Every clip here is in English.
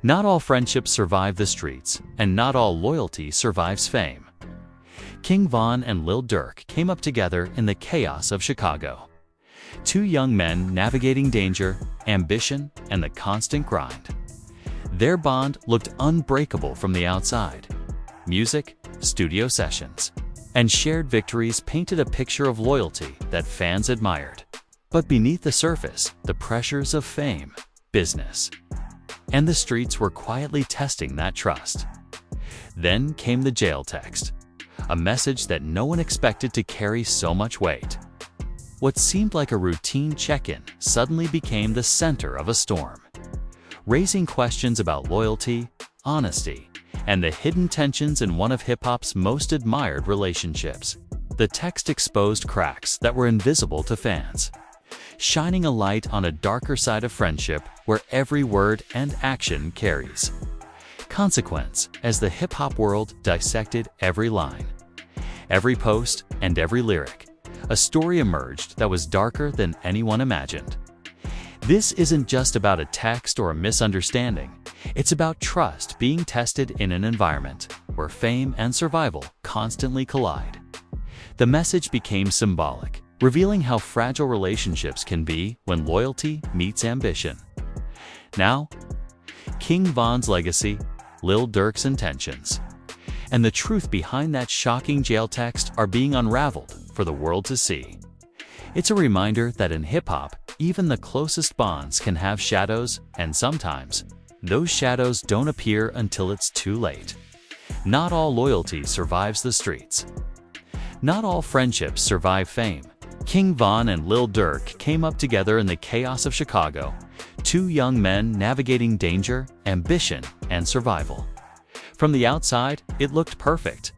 Not all friendships survive the streets, and not all loyalty survives fame. King Von and Lil Durk came up together in the chaos of Chicago. Two young men navigating danger, ambition, and the constant grind. Their bond looked unbreakable from the outside. Music, studio sessions, and shared victories painted a picture of loyalty that fans admired. But beneath the surface, the pressures of fame, business, and the streets were quietly testing that trust. Then came the jail text, a message that no one expected to carry so much weight. What seemed like a routine check-in suddenly became the center of a storm, raising questions about loyalty, honesty, and the hidden tensions in one of hip-hop's most admired relationships. The text exposed cracks that were invisible to fans, shining a light on a darker side of friendship where every word and action carries consequence as the hip-hop world dissected every line, every post, and every lyric. A story emerged that was darker than anyone imagined. This isn't just about a text or a misunderstanding. It's about trust being tested in an environment where fame and survival constantly collide. The message became symbolic, revealing how fragile relationships can be when loyalty meets ambition. Now, King Von's legacy, Lil Durk's intentions, and the truth behind that shocking jail text are being unraveled for the world to see. It's a reminder that in hip-hop, even the closest bonds can have shadows, and sometimes, those shadows don't appear until it's too late. Not all loyalty survives the streets. Not all friendships survive fame. King Von and Lil Durk came up together in the chaos of Chicago, two young men navigating danger, ambition, and survival. From the outside, it looked perfect.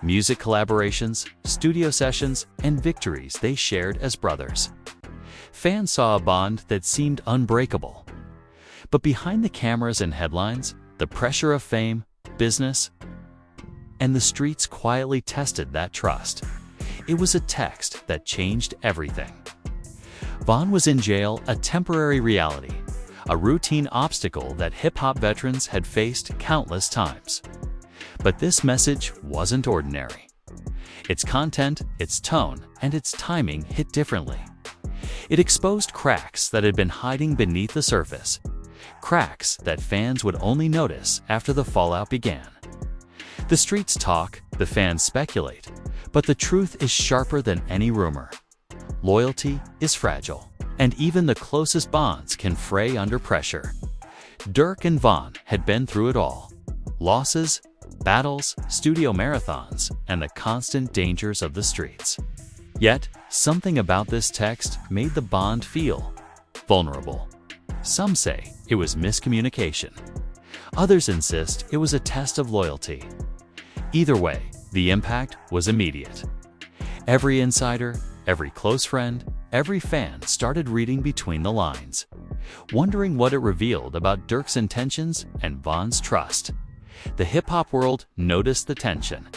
Music collaborations, studio sessions, and victories they shared as brothers. Fans saw a bond that seemed unbreakable. But behind the cameras and headlines, the pressure of fame, business, and the streets quietly tested that trust. It was a text that changed everything. Von was in jail, a temporary reality, a routine obstacle that hip-hop veterans had faced countless times. But this message wasn't ordinary. Its content, its tone, and its timing hit differently. It exposed cracks that had been hiding beneath the surface, cracks that fans would only notice after the fallout began. The streets talk, the fans speculate, but the truth is sharper than any rumor. Loyalty is fragile, and even the closest bonds can fray under pressure. Durk and Von had been through it all: losses, battles, studio marathons, and the constant dangers of the streets. Yet, something about this text made the bond feel vulnerable. Some say it was miscommunication. Others insist it was a test of loyalty. Either way, the impact was immediate. Every insider, every close friend, every fan started reading between the lines, wondering what it revealed about Durk's intentions and Von's trust. The hip-hop world noticed the tension.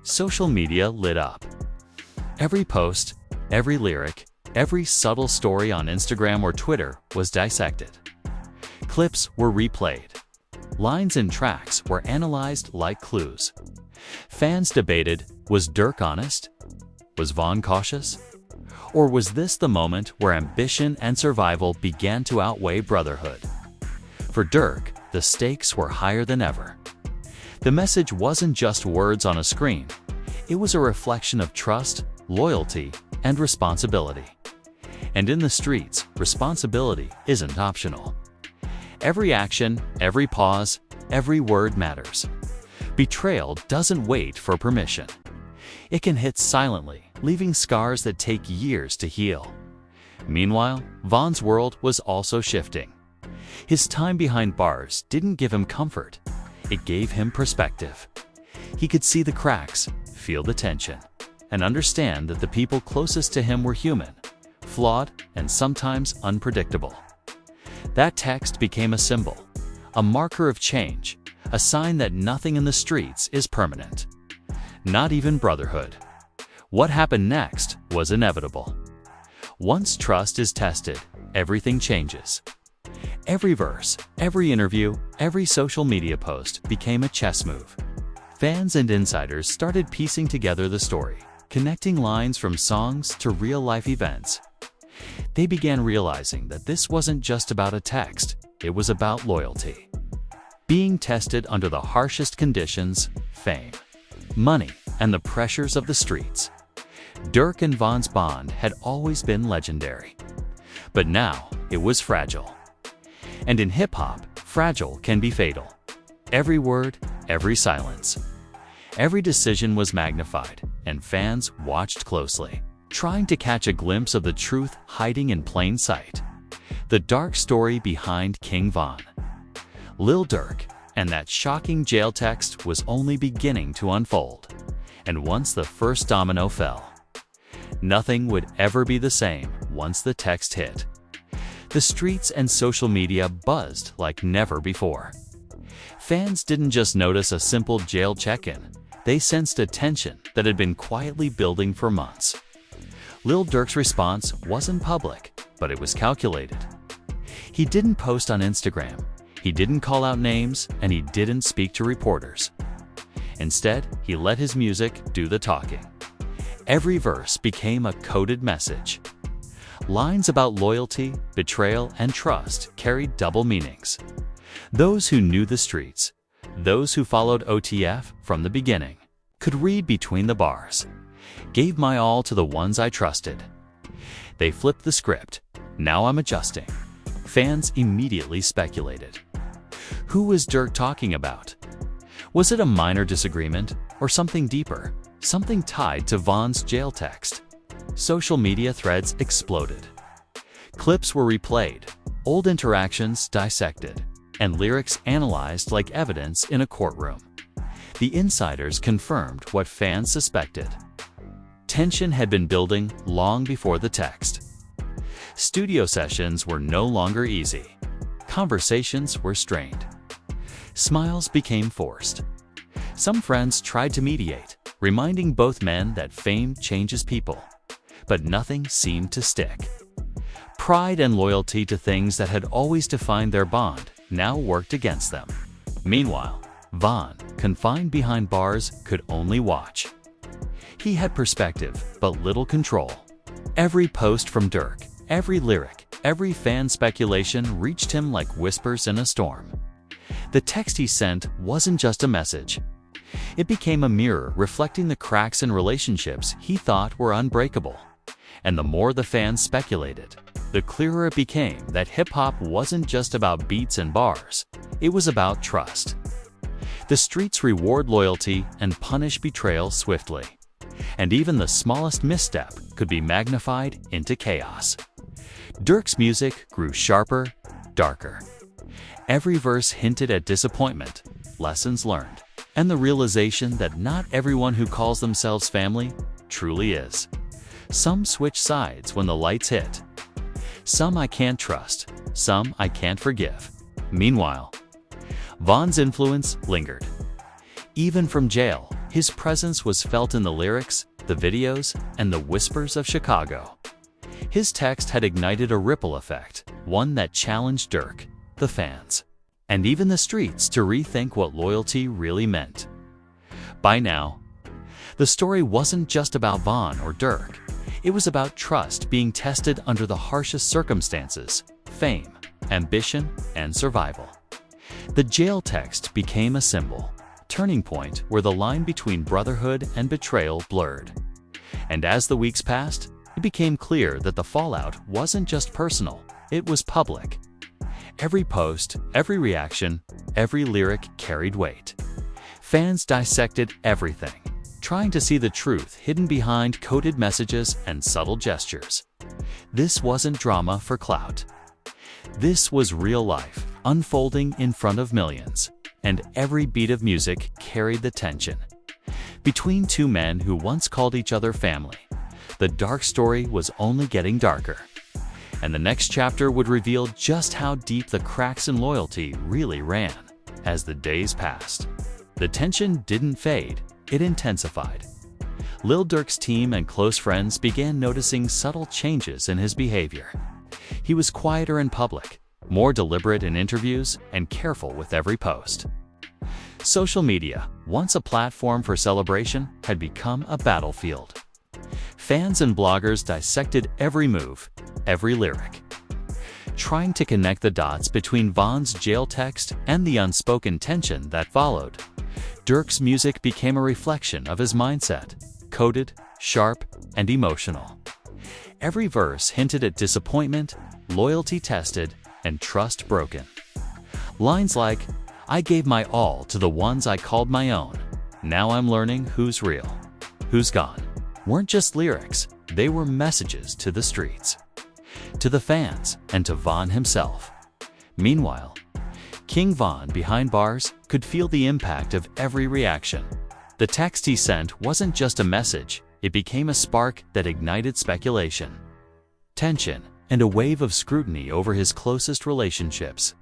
Social media lit up. Every post, every lyric, every subtle story on Instagram or Twitter was dissected. Clips were replayed. Lines and tracks were analyzed like clues. Fans debated, was Durk honest? Was Von cautious? Or was this the moment where ambition and survival began to outweigh brotherhood? For Durk, the stakes were higher than ever. The message wasn't just words on a screen. It was a reflection of trust, loyalty, and responsibility. And in the streets, responsibility isn't optional. Every action, every pause, every word matters. Betrayal doesn't wait for permission. It can hit silently, leaving scars that take years to heal. Meanwhile, Von's world was also shifting. His time behind bars didn't give him comfort. It gave him perspective. He could see the cracks, feel the tension, and understand that the people closest to him were human, flawed, and sometimes unpredictable. That text became a symbol, a marker of change, a sign that nothing in the streets is permanent. Not even brotherhood. What happened next was inevitable. Once trust is tested, everything changes. Every verse, every interview, every social media post became a chess move. Fans and insiders started piecing together the story, connecting lines from songs to real-life events. They began realizing that this wasn't just about a text, it was about loyalty. Being tested under the harshest conditions, fame, money, and the pressures of the streets. Durk and Von's bond had always been legendary. But now, it was fragile. And in hip-hop, fragile can be fatal. Every word, every silence. Every decision was magnified, and fans watched closely, trying to catch a glimpse of the truth hiding in plain sight. The dark story behind King Von, Lil Durk, and that shocking jail text was only beginning to unfold. And once the first domino fell, nothing would ever be the same once the text hit. The streets and social media buzzed like never before. Fans didn't just notice a simple jail check-in, they sensed a tension that had been quietly building for months. Lil Durk's response wasn't public, but it was calculated. He didn't post on Instagram, he didn't call out names, and he didn't speak to reporters. Instead, he let his music do the talking. Every verse became a coded message. Lines about loyalty, betrayal, and trust carried double meanings. Those who knew the streets, those who followed OTF from the beginning, could read between the bars. Gave my all to the ones I trusted. They flipped the script. Now I'm adjusting. Fans immediately speculated. Who was Durk talking about? Was it a minor disagreement or something deeper, something tied to Von's jail text? Social media threads exploded. Clips were replayed, old interactions dissected, and lyrics analyzed like evidence in a courtroom. The insiders confirmed what fans suspected. Tension had been building long before the text. Studio sessions were no longer easy. Conversations were strained. Smiles became forced. Some friends tried to mediate, reminding both men that fame changes people. But nothing seemed to stick. Pride and loyalty to things that had always defined their bond now worked against them. Meanwhile, Von, confined behind bars, could only watch. He had perspective, but little control. Every post from Durk, every lyric, every fan speculation reached him like whispers in a storm. The text he sent wasn't just a message. It became a mirror reflecting the cracks in relationships he thought were unbreakable. And the more the fans speculated, the clearer it became that hip-hop wasn't just about beats and bars. It was about trust. The streets reward loyalty and punish betrayal swiftly. And even the smallest misstep could be magnified into chaos. Durk's music grew sharper, darker. Every verse hinted at disappointment, lessons learned, and the realization that not everyone who calls themselves family truly is. Some switch sides when the lights hit. Some I can't trust, some I can't forgive. Meanwhile, Von's influence lingered. Even from jail, his presence was felt in the lyrics, the videos, and the whispers of Chicago. His text had ignited a ripple effect, one that challenged Durk, the fans, and even the streets to rethink what loyalty really meant. By now, the story wasn't just about Von or Durk. It was about trust being tested under the harshest circumstances, fame, ambition, and survival. The jail text became a symbol, turning point where the line between brotherhood and betrayal blurred. And as the weeks passed, it became clear that the fallout wasn't just personal, it was public. Every post, every reaction, every lyric carried weight. Fans dissected everything, trying to see the truth hidden behind coded messages and subtle gestures. This wasn't drama for clout. This was real life, unfolding in front of millions, and every beat of music carried the tension. Between two men who once called each other family, the dark story was only getting darker. And the next chapter would reveal just how deep the cracks in loyalty really ran. As the days passed, the tension didn't fade, it intensified. Lil Durk's team and close friends began noticing subtle changes in his behavior. He was quieter in public, more deliberate in interviews, and careful with every post. Social media, once a platform for celebration, had become a battlefield. Fans and bloggers dissected every move, every lyric. Trying to connect the dots between Von's jail text and the unspoken tension that followed, Durk's music became a reflection of his mindset, coded, sharp, and emotional. Every verse hinted at disappointment, loyalty tested, and trust broken. Lines like, "I gave my all to the ones I called my own. Now I'm learning who's real, who's gone," weren't just lyrics, they were messages to the streets, to the fans, and to Von himself. Meanwhile, King Von behind bars could feel the impact of every reaction. The text he sent wasn't just a message, it became a spark that ignited speculation, tension, and a wave of scrutiny over his closest relationships.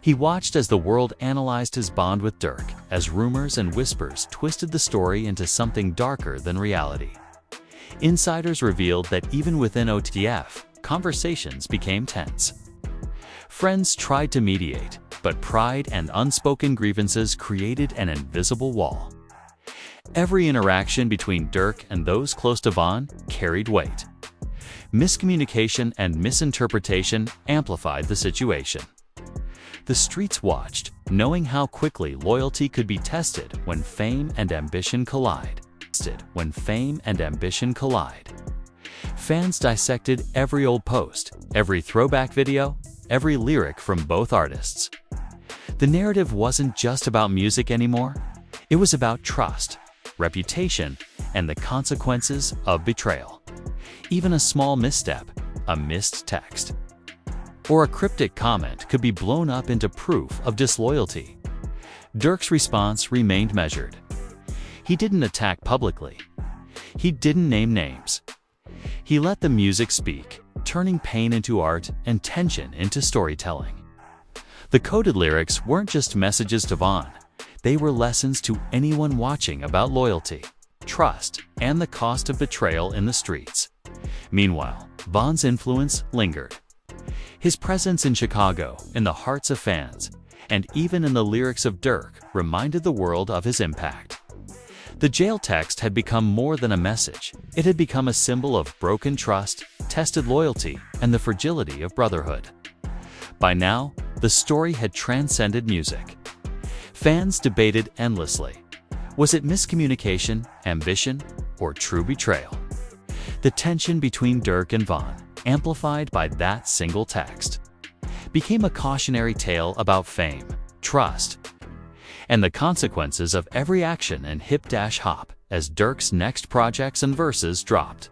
He watched as the world analyzed his bond with Durk, as rumors and whispers twisted the story into something darker than reality. Insiders revealed that even within OTF, conversations became tense. Friends tried to mediate, but pride and unspoken grievances created an invisible wall. Every interaction between Durk and those close to Von carried weight. Miscommunication and misinterpretation amplified the situation. The streets watched, knowing how quickly loyalty could be tested when fame and ambition collide. Fans dissected every old post, every throwback video, every lyric from both artists. The narrative wasn't just about music anymore, it was about trust, reputation, and the consequences of betrayal. Even a small misstep, a missed text, or a cryptic comment could be blown up into proof of disloyalty. Durk's response remained measured. He didn't attack publicly. He didn't name names. He let the music speak, turning pain into art and tension into storytelling. The coded lyrics weren't just messages to Von, they were lessons to anyone watching about loyalty, trust, and the cost of betrayal in the streets. Meanwhile, Von's influence lingered. His presence in Chicago, in the hearts of fans, and even in the lyrics of Durk reminded the world of his impact. The jail text had become more than a message. It had become a symbol of broken trust, tested loyalty, and the fragility of brotherhood. By now, the story had transcended music. Fans debated endlessly. Was it miscommunication, ambition, or true betrayal? The tension between Durk and Von, amplified by that single text, became a cautionary tale about fame, trust, and the consequences of every action and hip-hop as Durk's next projects and verses dropped.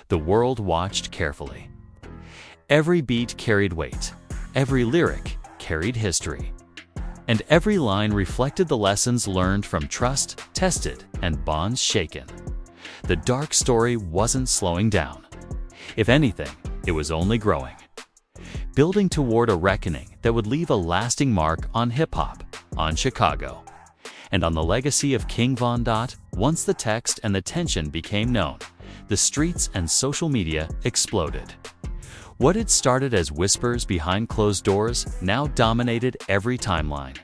The world watched carefully. Every beat carried weight, every lyric carried history, and every line reflected the lessons learned from trust tested and bonds shaken. The dark story wasn't slowing down. If anything, it was only growing, building toward a reckoning that would leave a lasting mark on hip-hop, on Chicago, and on the legacy of King Von. Once the text and the tension became known, the streets and social media exploded. What had started as whispers behind closed doors now dominated every timeline.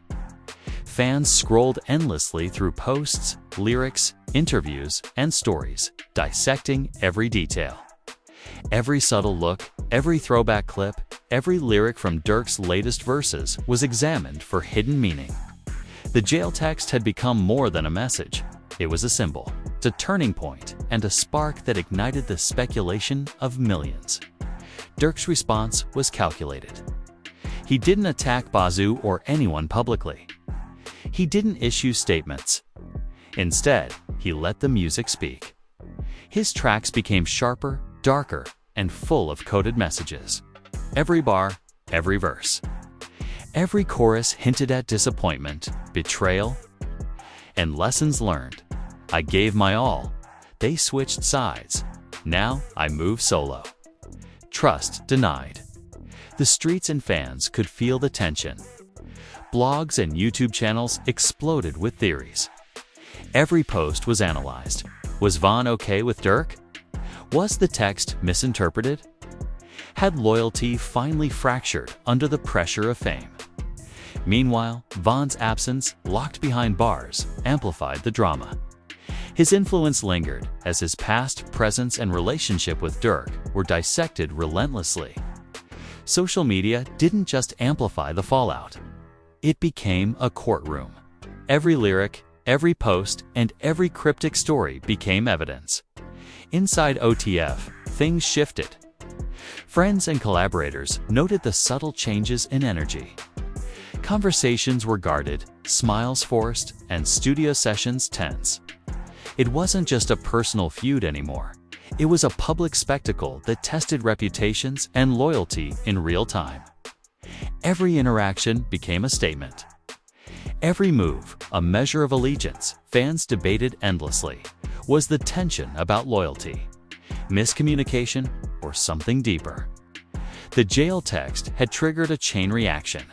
Fans scrolled endlessly through posts, lyrics, interviews, and stories, dissecting every detail. Every subtle look, every throwback clip, every lyric from Durk's latest verses was examined for hidden meaning. The jail text had become more than a message. It was a symbol, a turning point, and a spark that ignited the speculation of millions. Durk's response was calculated. He didn't attack Bazoo or anyone publicly. He didn't issue statements. Instead, he let the music speak. His tracks became sharper, darker, and full of coded messages. Every bar, every verse, every chorus hinted at disappointment, betrayal, and lessons learned. I gave my all. They switched sides. Now I move solo. Trust denied. The streets and fans could feel the tension. Blogs and YouTube channels exploded with theories. Every post was analyzed. Was Von okay with Durk? Was the text misinterpreted? had loyalty finally fractured under the pressure of fame. Meanwhile, Von's absence, locked behind bars, amplified the drama. His influence lingered as his past, presence, and relationship with Durk were dissected relentlessly. Social media didn't just amplify the fallout. It became a courtroom. Every lyric, every post, and every cryptic story became evidence. Inside OTF, things shifted. Friends and collaborators noted the subtle changes in energy. Conversations were guarded, smiles forced, and studio sessions tense. It wasn't just a personal feud anymore. It was a public spectacle that tested reputations and loyalty in real time. Every interaction became a statement. Every move, a measure of allegiance. Fans debated endlessly. Was the tension about loyalty, miscommunication, or something deeper? The jail text had triggered a chain reaction,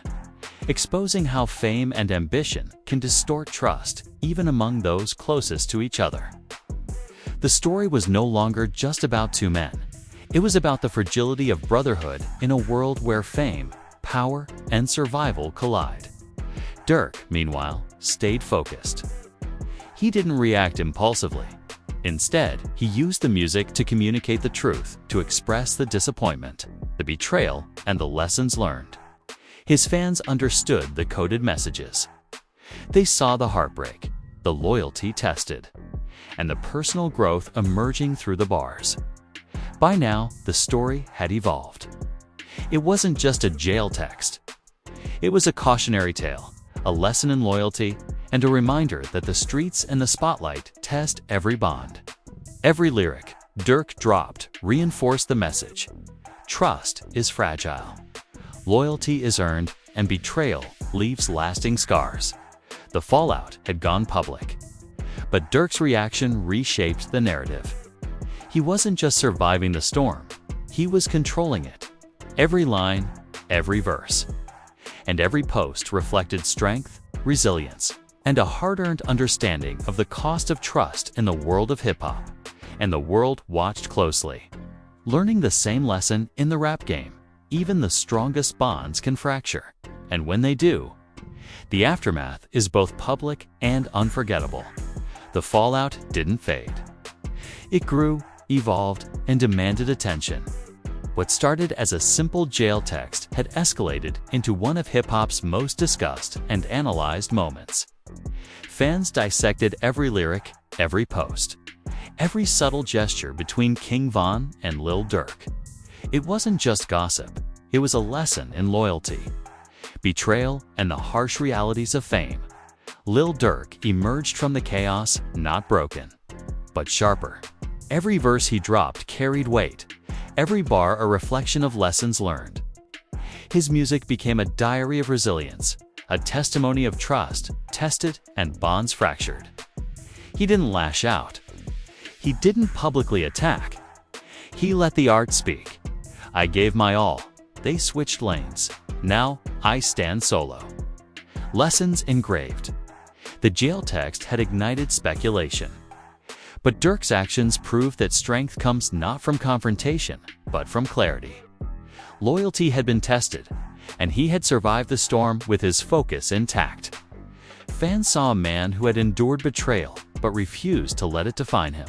exposing how fame and ambition can distort trust even among those closest to each other. The story was no longer just about two men. It was about the fragility of brotherhood in a world where fame, power, and survival collide. Durk, meanwhile, stayed focused. He didn't react impulsively. Instead, he used the music to communicate the truth, to express the disappointment, the betrayal, and the lessons learned. His fans understood the coded messages. They saw the heartbreak, the loyalty tested, and the personal growth emerging through the bars. By now, the story had evolved. It wasn't just a jail text. It was a cautionary tale, a lesson in loyalty, and a reminder that the streets and the spotlight test every bond. Every lyric Durk dropped reinforced the message. Trust is fragile. Loyalty is earned, and betrayal leaves lasting scars. The fallout had gone public. But Durk's reaction reshaped the narrative. He wasn't just surviving the storm, he was controlling it. Every line, every verse, and every post reflected strength, resilience, and a hard-earned understanding of the cost of trust in the world of hip-hop. And the world watched closely, learning the same lesson in the rap game. Even the strongest bonds can fracture. And when they do, the aftermath is both public and unforgettable. The fallout didn't fade. It grew, evolved, and demanded attention. What started as a simple jail text had escalated into one of hip-hop's most discussed and analyzed moments. Fans dissected every lyric, every post, every subtle gesture between King Von and Lil Durk. It wasn't just gossip, it was a lesson in loyalty, betrayal, and the harsh realities of fame. Lil Durk emerged from the chaos not broken, but sharper. Every verse he dropped carried weight, every bar a reflection of lessons learned. His music became a diary of resilience, a testimony of trust tested and bonds fractured. He didn't lash out. He didn't publicly attack. He let the art speak. I gave my all. They switched lanes. Now I stand solo. Lessons engraved. The jail text had ignited speculation. But Durk's actions proved that strength comes not from confrontation, but from clarity. Loyalty had been tested, and he had survived the storm with his focus intact. Fans saw a man who had endured betrayal, but refused to let it define him.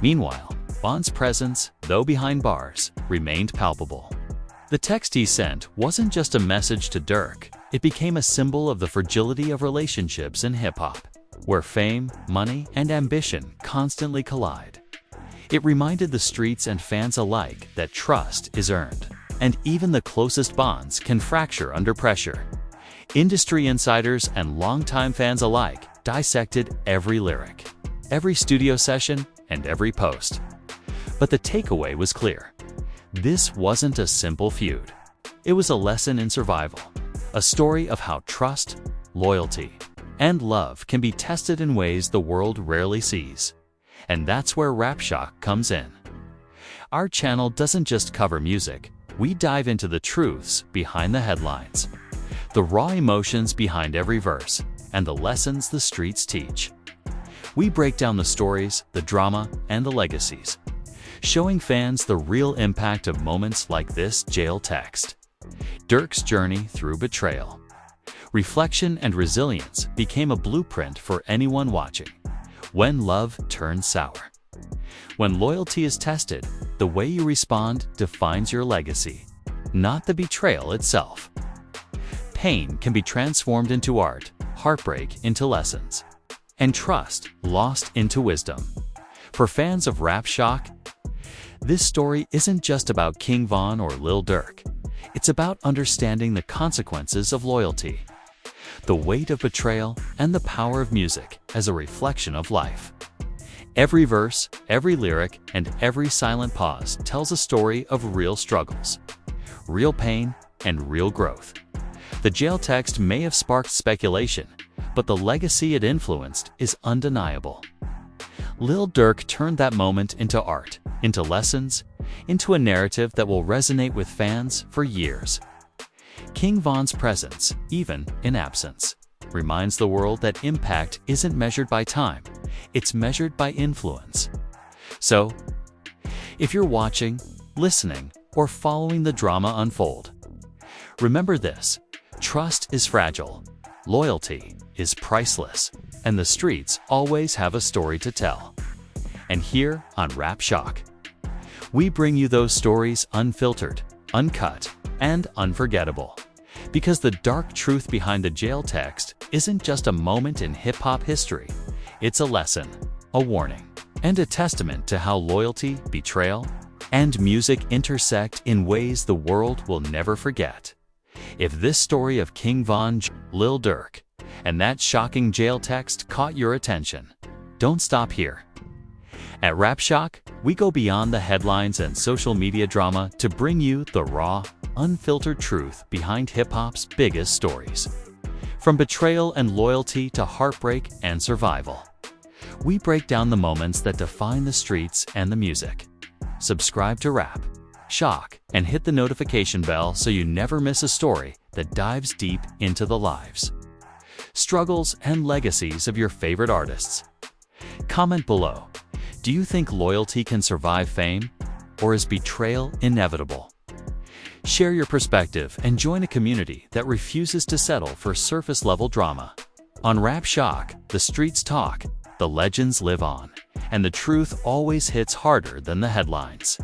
Meanwhile, Von's presence, though behind bars, remained palpable. The text he sent wasn't just a message to Durk, it became a symbol of the fragility of relationships in hip-hop, where fame, money, and ambition constantly collide. It reminded the streets and fans alike that trust is earned, and even the closest bonds can fracture under pressure. Industry insiders and longtime fans alike dissected every lyric, every studio session, and every post. But the takeaway was clear. This wasn't a simple feud. It was a lesson in survival, a story of how trust, loyalty, and love can be tested in ways the world rarely sees. And that's where Rap Shock comes in. Our channel doesn't just cover music, we dive into the truths behind the headlines, the raw emotions behind every verse, and the lessons the streets teach. We break down the stories, the drama, and the legacies, showing fans the real impact of moments like this jail text. Durk's journey through betrayal. Reflection and resilience became a blueprint for anyone watching. When love turns sour. When loyalty is tested, the way you respond defines your legacy, not the betrayal itself. Pain can be transformed into art, heartbreak into lessons, and trust lost into wisdom. For fans of Rap Shock, this story isn't just about King Von or Lil Durk. It's about understanding the consequences of loyalty, the weight of betrayal, and the power of music as a reflection of life. Every verse, every lyric, and every silent pause tells a story of real struggles, real pain, and real growth. The jail text may have sparked speculation, but the legacy it influenced is undeniable. Lil Durk turned that moment into art, into lessons, into a narrative that will resonate with fans for years. King Von's presence, even in absence, reminds the world that impact isn't measured by time, it's measured by influence. So, if you're watching, listening, or following the drama unfold, remember this: trust is fragile, loyalty is priceless, and the streets always have a story to tell. And here on Rap Shock, we bring you those stories unfiltered, uncut, and unforgettable. Because the dark truth behind the jail text isn't just a moment in hip-hop history, it's a lesson, a warning, and a testament to how loyalty, betrayal, and music intersect in ways the world will never forget. If this story of King Von, Lil Durk, and that shocking jail text caught your attention, don't stop here. At Rap Shock, we go beyond the headlines and social media drama to bring you the raw, unfiltered truth behind hip-hop's biggest stories. From betrayal and loyalty to heartbreak and survival, we break down the moments that define the streets and the music. Subscribe to Rap Shock and hit the notification bell so you never miss a story that dives deep into the lives, struggles, and legacies of your favorite artists. Comment below. Do you think loyalty can survive fame, or is betrayal inevitable? Share your perspective and join a community that refuses to settle for surface-level drama. On Rap Shock, the streets talk, the legends live on, and the truth always hits harder than the headlines.